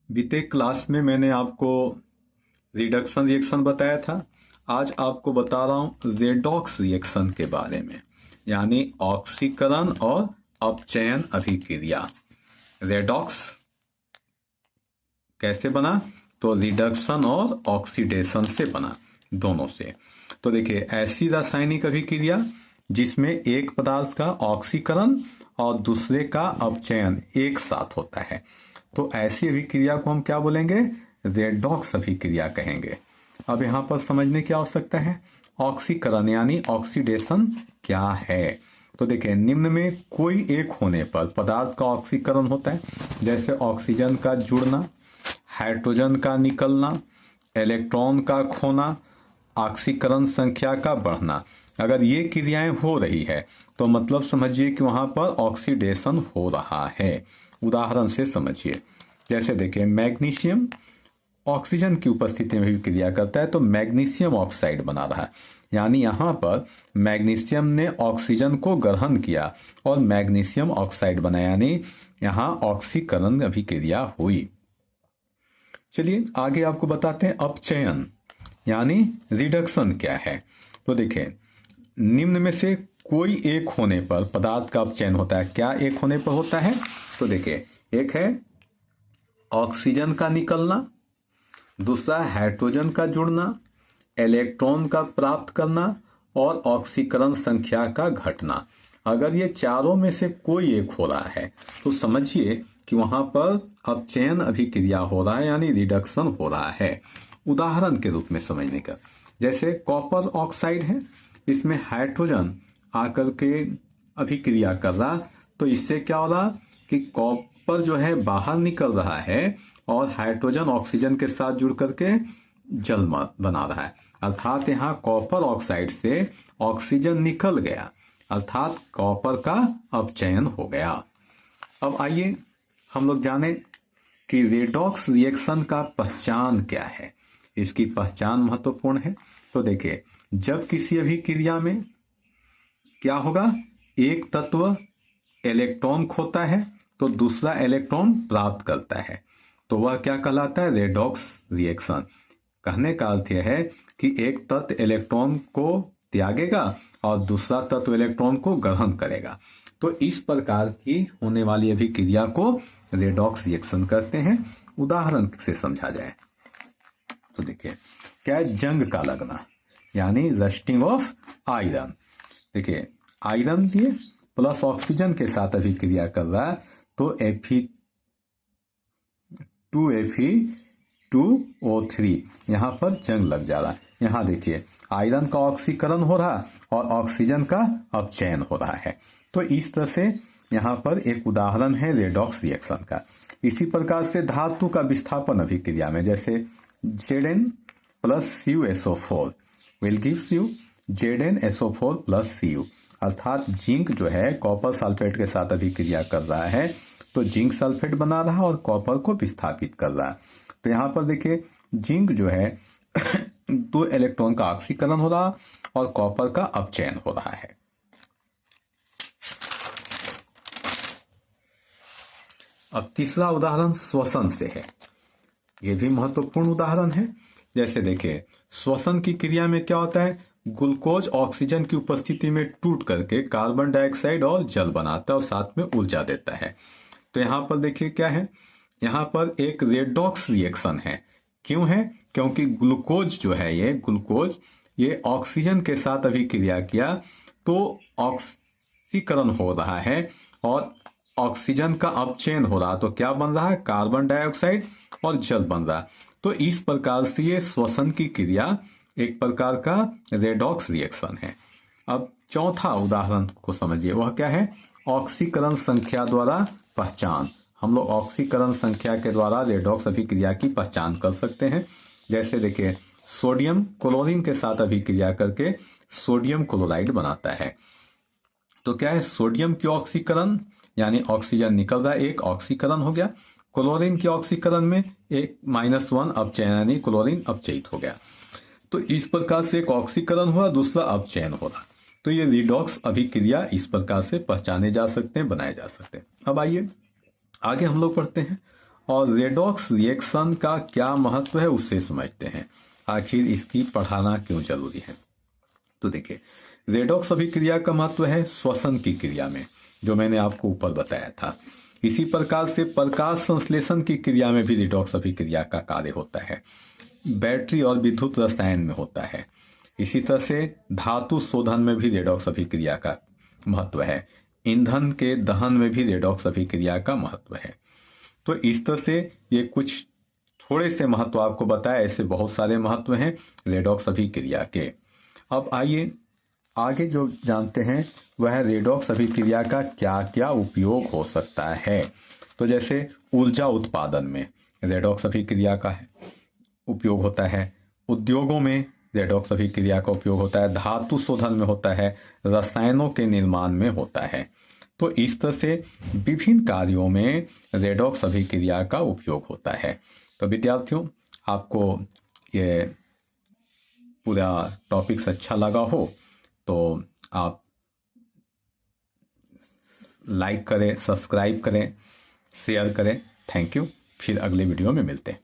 बीते क्लास में मैंने आपको रिडक्शन रिएक्शन बताया था। आज आपको बता रहा हूं रेडॉक्स रिएक्शन के बारे में, यानी ऑक्सीकरण और अपचयन अभिक्रिया। रेडॉक्स कैसे बना? तो रिडक्शन और ऑक्सीडेशन से बना, दोनों से। तो देखिए, ऐसी रासायनिक अभिक्रिया जिसमें एक पदार्थ का ऑक्सीकरण और दूसरे का अपचयन एक साथ होता है, तो ऐसी अभिक्रिया को हम क्या बोलेंगे? रेडॉक्स अभिक्रिया कहेंगे। अब यहाँ पर समझने की आवश्यकता है, ऑक्सीकरण यानी ऑक्सीडेशन क्या है। तो देखिए, निम्न में कोई एक होने पर पदार्थ का ऑक्सीकरण होता है, जैसे ऑक्सीजन का जुड़ना, हाइड्रोजन का निकलना, इलेक्ट्रॉन का खोना, ऑक्सीकरण संख्या का बढ़ना। अगर ये क्रियाएं हो रही है तो मतलब समझिए कि वहां पर ऑक्सीडेशन हो रहा है। उदाहरण से समझिए, जैसे देखिए, मैग्नीशियम ऑक्सीजन की उपस्थिति में भी क्रिया करता है, तो मैग्नीशियम ऑक्साइड बना रहा है, यानी यहाँ पर मैग्नीशियम ने ऑक्सीजन को ग्रहण किया और मैग्नीशियम ऑक्साइड बना, यानी यहाँ ऑक्सीकरण अभिक्रिया हुई। चलिए आगे आपको बताते हैं अपचयन यानी रिडक्शन क्या है। तो देखिए, निम्न में से कोई एक होने पर पदार्थ का अपचयन होता है। क्या एक होने पर होता है? तो देखिए, एक है ऑक्सीजन का निकलना, दूसरा हाइड्रोजन का जुड़ना, इलेक्ट्रॉन का प्राप्त करना और ऑक्सीकरण संख्या का घटना। अगर ये चारों में से कोई एक हो रहा है तो समझिए कि वहां पर अपचयन अभिक्रिया हो रहा है, यानी रिडक्शन हो रहा है। उदाहरण के रूप में समझने का, जैसे कॉपर ऑक्साइड है, इसमें हाइड्रोजन आकर के अभिक्रिया कर रहा, तो इससे क्या हो रहा कि कॉपर जो है बाहर निकल रहा है और हाइड्रोजन ऑक्सीजन के साथ जुड़ करके जल बना रहा है। अर्थात यहाँ कॉपर ऑक्साइड से ऑक्सीजन निकल गया, अर्थात कॉपर का अपचयन हो गया। अब आइए हम लोग जाने कि रेडॉक्स रिएक्शन का पहचान क्या है। इसकी पहचान महत्वपूर्ण है। तो देखिए, जब किसी अभिक्रिया में क्या होगा, एक तत्व इलेक्ट्रॉन खोता है तो दूसरा इलेक्ट्रॉन प्राप्त करता है, तो वह क्या कहलाता है? Redox reaction. कहने का अर्थ यह है कि एक तत्व इलेक्ट्रॉन को त्यागेगा और दूसरा तत्व इलेक्ट्रॉन को ग्रहण करेगा। तो इस प्रकार की होने वाली अभिक्रिया को रेडॉक्स रिएक्शन कहते हैं। उदाहरण से समझा जाए तो देखिए, क्या है? जंग का लगना यानी रस्टिंग ऑफ आयरन। देखिए, आयरन लिए प्लस ऑक्सीजन के साथ अभिक्रिया कर रहा है, तो Fe2Fe2O3 यहाँ पर जंग लग जा रहा है। यहाँ देखिए, आयरन का ऑक्सीकरण हो रहा और ऑक्सीजन का अपचयन हो रहा है। तो इस तरह से यहाँ पर एक उदाहरण है रेडॉक्स रिएक्शन का। इसी प्रकार से धातु का विस्थापन अभिक्रिया में, जैसे Zn plus CuSO4 will gives you ZnSO4 plus Cu, अर्थात जिंक जो है कॉपर सल्फेट के साथ अभिक्रिया कर रहा है, तो जिंक सल्फेट बना रहा और कॉपर को विस्थापित कर रहा है। तो यहाँ पर देखिए, जिंक जो है दो इलेक्ट्रॉन का ऑक्सीकरण हो रहा और कॉपर का अपचयन हो रहा है। अब तीसरा उदाहरण श्वसन से है। यह भी महत्वपूर्ण उदाहरण है। जैसे देखिए, श्वसन की क्रिया में क्या होता है? ग्लूकोज ऑक्सीजन की उपस्थिति में टूट करके कार्बन डाइऑक्साइड और जल बनाता है और साथ में ऊर्जा देता है। तो यहाँ पर देखिए क्या है, यहाँ पर एक रेडॉक्स रिएक्शन है। क्यों है? क्योंकि ग्लूकोज जो है, ये ग्लूकोज ये ऑक्सीजन के साथ अभिक्रिया किया तो ऑक्सीकरण हो रहा है और ऑक्सीजन का अपचयन हो रहा, तो क्या बन रहा है? कार्बन डाइऑक्साइड और जल बन रहा। तो इस प्रकार से ये श्वसन की क्रिया एक प्रकार का रेडॉक्स रिएक्शन है। अब चौथा उदाहरण को समझिए, वह क्या है? ऑक्सीकरण संख्या द्वारा पहचान। हम लोग ऑक्सीकरण संख्या के द्वारा रेडॉक्स अभिक्रिया की पहचान कर सकते हैं। जैसे देखिए, सोडियम क्लोरीन के साथ अभिक्रिया करके सोडियम क्लोराइड बनाता है। तो क्या है? सोडियम की ऑक्सीकरण यानी ऑक्सीजन निकल रहा है, एक ऑक्सीकरण हो गया। क्लोरीन के ऑक्सीकरण में एक -1 अपचयन यानी क्लोरीन अपचयित हो गया। तो इस प्रकार से एक ऑक्सीकरण हुआ, दूसरा अपचयन हो रहा। तो ये रिडॉक्स अभिक्रिया इस प्रकार से पहचाने जा सकते हैं, बनाए जा सकते हैं। अब आइए आगे हम लोग पढ़ते हैं और रेडॉक्स रिएक्शन का क्या महत्व है उससे समझते हैं। आखिर इसकी पढ़ाना क्यों जरूरी है। तो देखिए, रेडॉक्स अभिक्रिया का महत्व है श्वसन की क्रिया में, जो मैंने आपको ऊपर बताया था। इसी प्रकार से प्रकाश संश्लेषण की क्रिया में भी रेडॉक्स अभिक्रिया का कार्य होता है। बैटरी और विद्युत रसायन में होता है। इसी तरह से धातु शोधन में भी रेडॉक्स अभिक्रिया का महत्व है। ईंधन के दहन में भी रेडॉक्स अभिक्रिया का महत्व है। तो इस तरह से ये कुछ थोड़े से महत्व आपको बताया, ऐसे बहुत सारे महत्व हैं रेडॉक्स अभिक्रिया के। अब आइए आगे जो जानते हैं वह है रेडॉक्स अभिक्रिया का क्या क्या उपयोग हो सकता है। तो जैसे ऊर्जा उत्पादन में रेडॉक्स अभिक्रिया का उपयोग होता है, उद्योगों में रेडॉक्स अभिक्रिया का उपयोग होता है, धातु शोधन में होता है, रसायनों के निर्माण में होता है। तो इस तरह से विभिन्न कार्यों में रेडॉक्स अभिक्रिया का उपयोग होता है। तो विद्यार्थियों, आपको ये पूरा टॉपिक्स अच्छा लगा हो तो आप लाइक करें, सब्सक्राइब करें, शेयर करें। Thank you. फिर अगले वीडियो में मिलते हैं।